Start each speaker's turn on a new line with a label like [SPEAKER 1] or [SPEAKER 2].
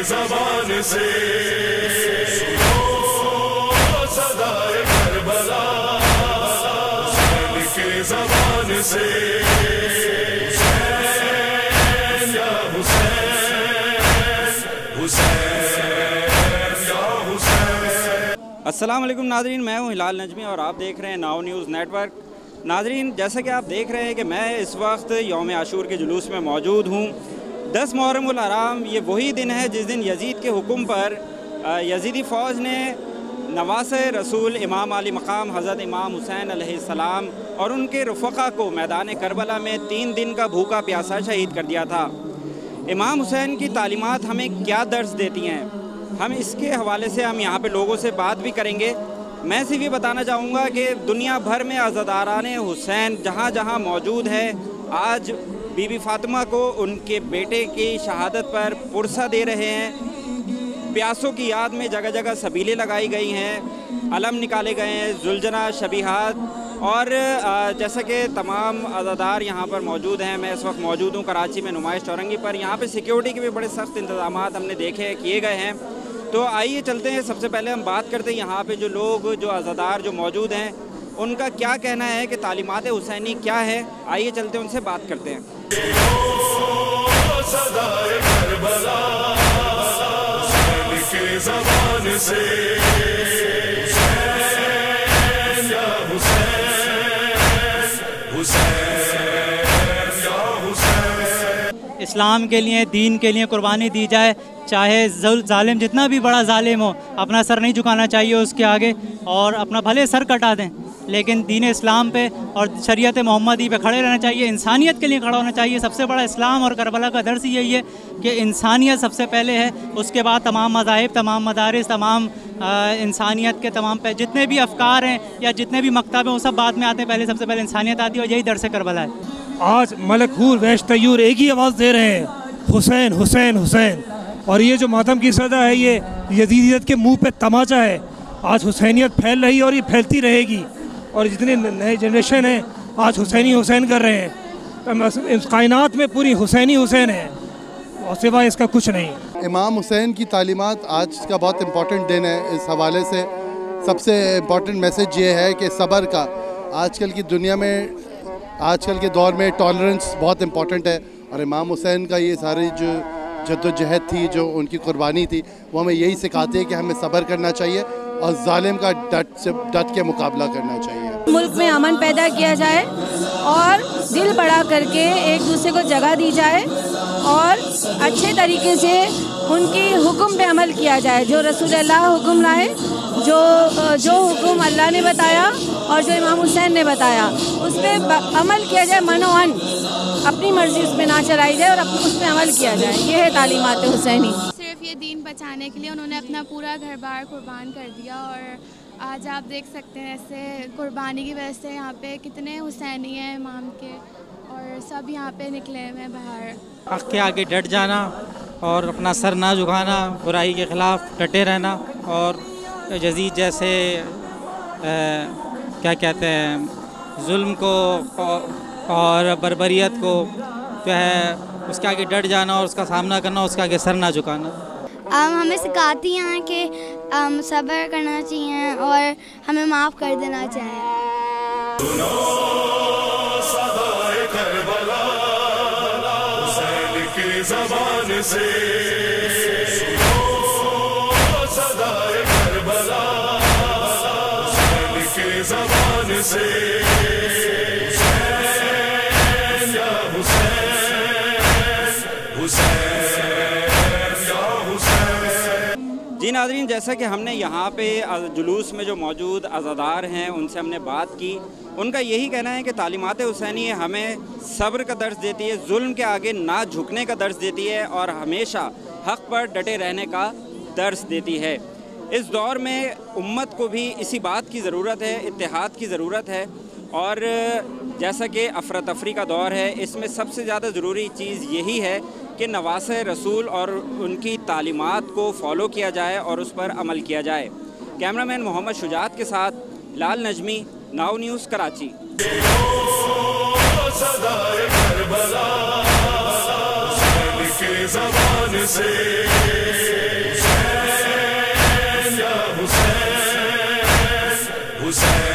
[SPEAKER 1] ज़बान से सुनो सदाए करबला, हुसैन की ज़बान से हुसैन या हुसैन, हुसैन या हुसैन।
[SPEAKER 2] अस्सलाम वालेकुम नाज़रीन, मैं हूं हिलाल नजमी और आप देख रहे हैं नाउ न्यूज़ नेटवर्क। नाज़रीन, जैसा कि आप देख रहे हैं कि मैं इस वक्त यौम आशूर के जुलूस में मौजूद हूं। 10 मुहर्रम उल हराम ये वही दिन है जिस दिन यजीद के हुक्म पर यजीदी फ़ौज ने नवासे रसूल इमाम आली मकाम हज़रत इमाम हुसैन अलैहिस्सलाम और उनके रफ़क़ा को मैदान करबला में 3 दिन का भूखा प्यासा शहीद कर दिया था। इमाम हुसैन की तालीमात हमें क्या दर्स देती हैं, हम इसके हवाले से हम यहाँ पे लोगों से बात भी करेंगे। मैं सिर्फ ये बताना चाहूँगा कि दुनिया भर में अज़ादारान हुसैन जहाँ जहाँ मौजूद है, आज बीबी फ़ातिमा को उनके बेटे की शहादत पर पुरसा दे रहे हैं। प्यासों की याद में जगह जगह सबीलें लगाई गई हैं, अलम निकाले गए हैं, जुलजना शबीहात, और जैसा कि तमाम अज़ादार यहाँ पर मौजूद हैं। मैं इस वक्त मौजूद हूँ कराची में नुमाइश चौरंगी पर। यहाँ पे सिक्योरिटी के भी बड़े सख्त इंतज़ाम हमने देखे किए गए हैं। तो आइए चलते हैं, सबसे पहले हम बात करते हैं यहाँ पे जो लोग, जो अज़ादार जो मौजूद हैं, उनका क्या कहना है कि तालीमात हुसैनी क्या है। आइए चलते हैं, उनसे बात करते हैं।
[SPEAKER 3] इस्लाम के लिए, दीन के लिए कुर्बानी दी जाए, चाहे जालिम जितना भी बड़ा जालिम हो, अपना सर नहीं झुकाना चाहिए उसके आगे, और अपना भले सर कटा दें लेकिन दीन इस्लाम पे और शरीयत मोहम्मदी पे खड़े रहना चाहिए, इंसानियत के लिए खड़ा होना चाहिए। सबसे बड़ा इस्लाम और करबला का दर्स यही है कि इंसानियत सबसे पहले है, उसके बाद तमाम मज़ाहिब, तमाम मदारिस, तमाम इंसानियत के तमाम पे जितने भी अफकार हैं या जितने भी मकतब हैं वो सब बाद में आते हैं, पहले सबसे पहले इंसानियत आती है, और यही दर्स करबला है।
[SPEAKER 4] आज मलकूर वैश तैयूर एक ही आवाज़ दे रहे हैं, हुसैन हुसैन हुसैन। और ये जो मातम की सदा है, ये यजीदियत के मुंह पे तमाचा है। आज हुसैनियत फैल रही है और ये फैलती रहेगी, और जितने नए जनरेशन हैं आज हुसैनी हुसैन कर रहे हैं। इस कायनात में पूरी हुसैनी हुसैन है और सिवाय इसका कुछ नहीं।
[SPEAKER 5] इमाम हुसैन की तालीमात आज का बहुत इम्पोर्टेंट दिन है। इस हवाले से सबसे इम्पोर्टेंट मैसेज ये है कि सब्र का, आजकल की दुनिया में, आजकल के दौर में टॉलरेंस बहुत इम्पोर्टेंट है, और इमाम हुसैन का ये सारी जो जद्दोजहद थी, जो उनकी कुर्बानी थी, वो हमें यही सिखाती है कि हमें सब्र करना चाहिए और जालिम का डट के मुकाबला करना चाहिए।
[SPEAKER 6] मुल्क में अमन पैदा किया जाए और दिल बड़ा करके एक दूसरे को जगह दी जाए और अच्छे तरीके से उनकी हुक्म पे अमल किया जाए। जो रसूलुल्लाह हुक्म लाए, जो हुक्म अल्लाह ने बताया और जो इमाम हुसैन ने बताया, उस पर अमल किया जाए। मनोअन अपनी मर्जी उस पर ना चलाई जाए और उस पर अमल किया जाए। ये है तालीमात हुसैनी।
[SPEAKER 7] सिर्फ ये दीन बचाने के लिए उन्होंने अपना पूरा घर बार कुर्बान कर दिया, और आज आप देख सकते हैं ऐसे कुर्बानी की वजह से यहाँ पे कितने हुसैनी हैं इमाम के, और सब यहाँ पे निकले हुए हैं बाहर।
[SPEAKER 3] हक़ के आगे डट जाना और अपना सर ना झुकाना, बुराई के ख़िलाफ़ डटे रहना, और यजीद जैसे क्या कहते हैं, जुल्म को और बर्बरियत को जो है उसके आगे डट जाना और उसका सामना करना, उसके आगे सर ना झुकाना।
[SPEAKER 7] हमें सिखाती हैं कि सब्र करना चाहिए और हमें माफ़ कर देना चाहिए।
[SPEAKER 1] सुनो सदाए करबला, हुसैन की ज़बान से सुनो सदाए करबला, हुसैन की ज़बान से हुसैन या हुसैन, हुसैन या हुसैन।
[SPEAKER 2] जी नाज़रीन, जैसा कि हमने यहाँ पे जुलूस में जो मौजूद अज़ादार हैं उनसे हमने बात की, उनका यही कहना है कि तालीमात हुसैनी हमें सब्र का दर्स देती है, जुल्म के आगे ना झुकने का दर्स देती है, और हमेशा हक़ पर डटे रहने का दर्स देती है। इस दौर में उम्मत को भी इसी बात की ज़रूरत है, इत्तेहाद की ज़रूरत है, और जैसा कि अफरा तफरी का दौर है, इसमें सबसे ज़्यादा ज़रूरी चीज़ यही है कि नवासे रसूल और उनकी तालीमात को फ़ॉलो किया जाए और उस पर अमल किया जाए। कैमरामैन मोहम्मद शुजात के साथ लाल नजमी, नाउ न्यूज़ कराची।
[SPEAKER 1] हुसैन या हुसैन हुसैन